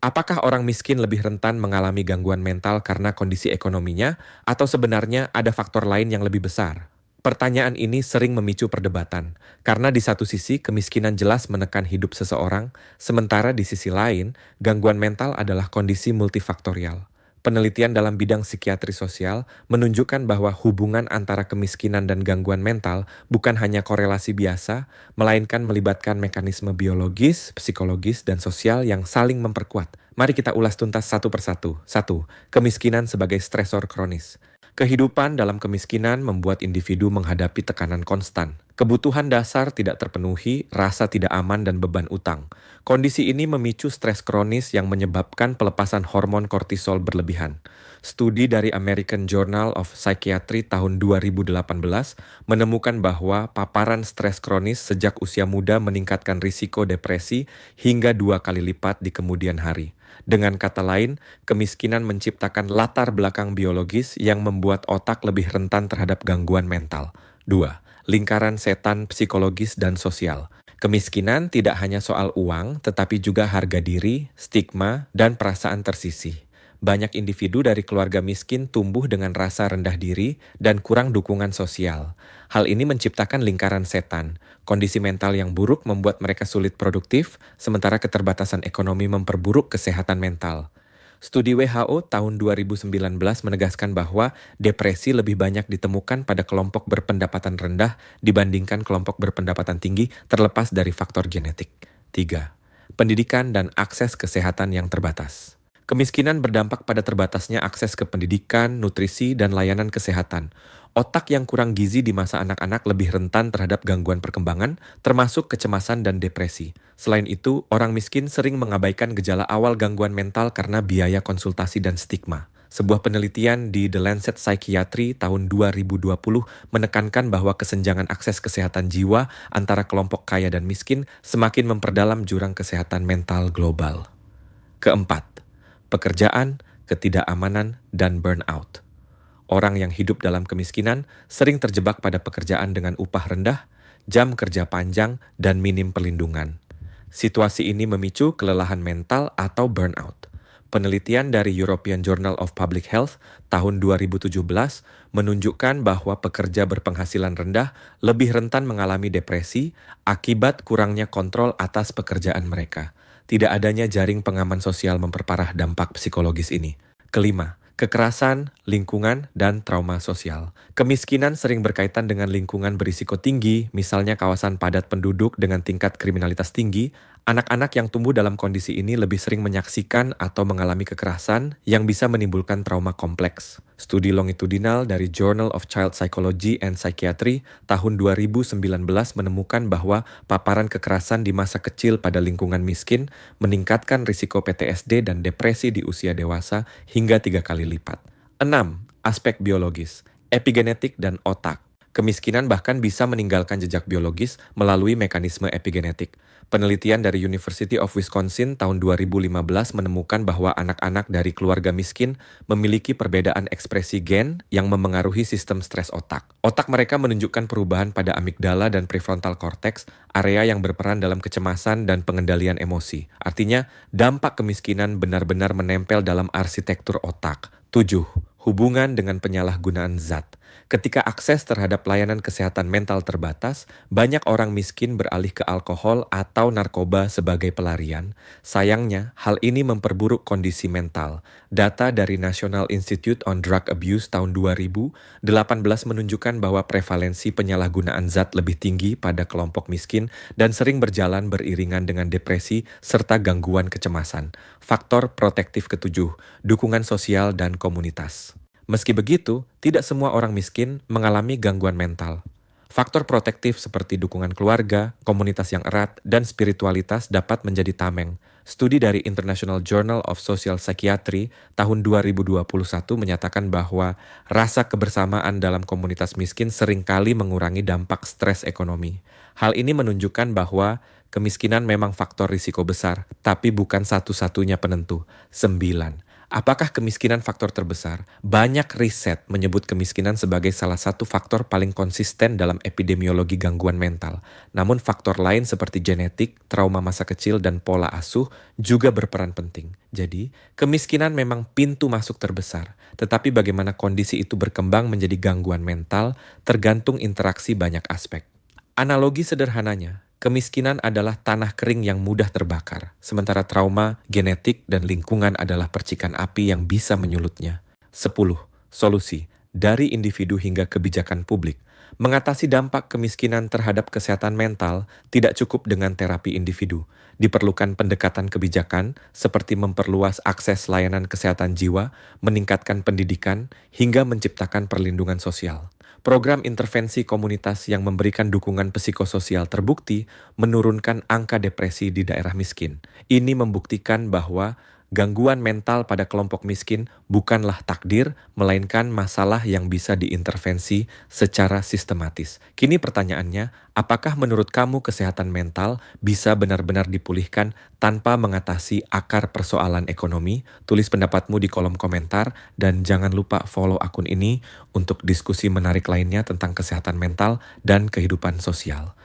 Apakah orang miskin lebih rentan mengalami gangguan mental karena kondisi ekonominya, atau sebenarnya ada faktor lain yang lebih besar? Pertanyaan ini sering memicu perdebatan, karena di satu sisi kemiskinan jelas menekan hidup seseorang, sementara di sisi lain, gangguan mental adalah kondisi multifaktorial. Penelitian dalam bidang psikiatri sosial menunjukkan bahwa hubungan antara kemiskinan dan gangguan mental bukan hanya korelasi biasa, melainkan melibatkan mekanisme biologis, psikologis, dan sosial yang saling memperkuat. Mari kita ulas tuntas satu persatu. 1. Kemiskinan sebagai stresor kronis. Kehidupan dalam kemiskinan membuat individu menghadapi tekanan konstan. Kebutuhan dasar tidak terpenuhi, rasa tidak aman, dan beban utang. Kondisi ini memicu stres kronis yang menyebabkan pelepasan hormon kortisol berlebihan. Studi dari American Journal of Psychiatry tahun 2018 menemukan bahwa paparan stres kronis sejak usia muda meningkatkan risiko depresi hingga 2 kali lipat di kemudian hari. Dengan kata lain, kemiskinan menciptakan latar belakang biologis yang membuat otak lebih rentan terhadap gangguan mental. 2. Lingkaran setan psikologis dan sosial. Kemiskinan tidak hanya soal uang, tetapi juga harga diri, stigma, dan perasaan tersisih. Banyak individu dari keluarga miskin tumbuh dengan rasa rendah diri dan kurang dukungan sosial. Hal ini menciptakan lingkaran setan. Kondisi mental yang buruk membuat mereka sulit produktif, sementara keterbatasan ekonomi memperburuk kesehatan mental. Studi WHO tahun 2019 menegaskan bahwa depresi lebih banyak ditemukan pada kelompok berpendapatan rendah dibandingkan kelompok berpendapatan tinggi terlepas dari faktor genetik. 3. Pendidikan dan akses kesehatan yang terbatas. Kemiskinan berdampak pada terbatasnya akses ke pendidikan, nutrisi, dan layanan kesehatan. Otak yang kurang gizi di masa anak-anak lebih rentan terhadap gangguan perkembangan, termasuk kecemasan dan depresi. Selain itu, orang miskin sering mengabaikan gejala awal gangguan mental karena biaya konsultasi dan stigma. Sebuah penelitian di The Lancet Psychiatry tahun 2020 menekankan bahwa kesenjangan akses kesehatan jiwa antara kelompok kaya dan miskin semakin memperdalam jurang kesehatan mental global. Keempat, pekerjaan, ketidakamanan, dan burnout. Orang yang hidup dalam kemiskinan sering terjebak pada pekerjaan dengan upah rendah, jam kerja panjang, dan minim perlindungan. Situasi ini memicu kelelahan mental atau burnout. Penelitian dari European Journal of Public Health tahun 2017 menunjukkan bahwa pekerja berpenghasilan rendah lebih rentan mengalami depresi akibat kurangnya kontrol atas pekerjaan mereka. Tidak adanya jaring pengaman sosial memperparah dampak psikologis ini. Kelima, kekerasan, lingkungan, dan trauma sosial. Kemiskinan sering berkaitan dengan lingkungan berisiko tinggi, misalnya kawasan padat penduduk dengan tingkat kriminalitas tinggi. Anak-anak yang tumbuh dalam kondisi ini lebih sering menyaksikan atau mengalami kekerasan yang bisa menimbulkan trauma kompleks. Studi longitudinal dari Journal of Child Psychology and Psychiatry tahun 2019 menemukan bahwa paparan kekerasan di masa kecil pada lingkungan miskin meningkatkan risiko PTSD dan depresi di usia dewasa hingga 3 kali lipat. 6. Aspek biologis, epigenetik dan otak. Kemiskinan bahkan bisa meninggalkan jejak biologis melalui mekanisme epigenetik. Penelitian dari University of Wisconsin tahun 2015 menemukan bahwa anak-anak dari keluarga miskin memiliki perbedaan ekspresi gen yang memengaruhi sistem stres otak. Otak mereka menunjukkan perubahan pada amigdala dan prefrontal cortex, area yang berperan dalam kecemasan dan pengendalian emosi. Artinya, dampak kemiskinan benar-benar menempel dalam arsitektur otak. 7. Hubungan dengan penyalahgunaan zat. Ketika akses terhadap layanan kesehatan mental terbatas, banyak orang miskin beralih ke alkohol atau narkoba sebagai pelarian. Sayangnya, hal ini memperburuk kondisi mental. Data dari National Institute on Drug Abuse tahun 2018 menunjukkan bahwa prevalensi penyalahgunaan zat lebih tinggi pada kelompok miskin dan sering berjalan beriringan dengan depresi serta gangguan kecemasan. Faktor protektif ketujuh, dukungan sosial dan komunitas. Meski begitu, tidak semua orang miskin mengalami gangguan mental. Faktor protektif seperti dukungan keluarga, komunitas yang erat, dan spiritualitas dapat menjadi tameng. Studi dari International Journal of Social Psychiatry tahun 2021 menyatakan bahwa rasa kebersamaan dalam komunitas miskin seringkali mengurangi dampak stres ekonomi. Hal ini menunjukkan bahwa kemiskinan memang faktor risiko besar, tapi bukan satu-satunya penentu. 9. Apakah kemiskinan faktor terbesar? Banyak riset menyebut kemiskinan sebagai salah satu faktor paling konsisten dalam epidemiologi gangguan mental. Namun faktor lain seperti genetik, trauma masa kecil, dan pola asuh juga berperan penting. Jadi, kemiskinan memang pintu masuk terbesar. Tetapi bagaimana kondisi itu berkembang menjadi gangguan mental tergantung interaksi banyak aspek. Analogi sederhananya, kemiskinan adalah tanah kering yang mudah terbakar, sementara trauma, genetik, dan lingkungan adalah percikan api yang bisa menyulutnya. 10. Solusi dari individu hingga kebijakan publik. Mengatasi dampak kemiskinan terhadap kesehatan mental tidak cukup dengan terapi individu. Diperlukan pendekatan kebijakan seperti memperluas akses layanan kesehatan jiwa, meningkatkan pendidikan, hingga menciptakan perlindungan sosial. Program intervensi komunitas yang memberikan dukungan psikososial terbukti menurunkan angka depresi di daerah miskin. Ini membuktikan bahwa gangguan mental pada kelompok miskin bukanlah takdir, melainkan masalah yang bisa diintervensi secara sistematis. Kini pertanyaannya, apakah menurut kamu kesehatan mental bisa benar-benar dipulihkan tanpa mengatasi akar persoalan ekonomi? Tulis pendapatmu di kolom komentar dan jangan lupa follow akun ini untuk diskusi menarik lainnya tentang kesehatan mental dan kehidupan sosial.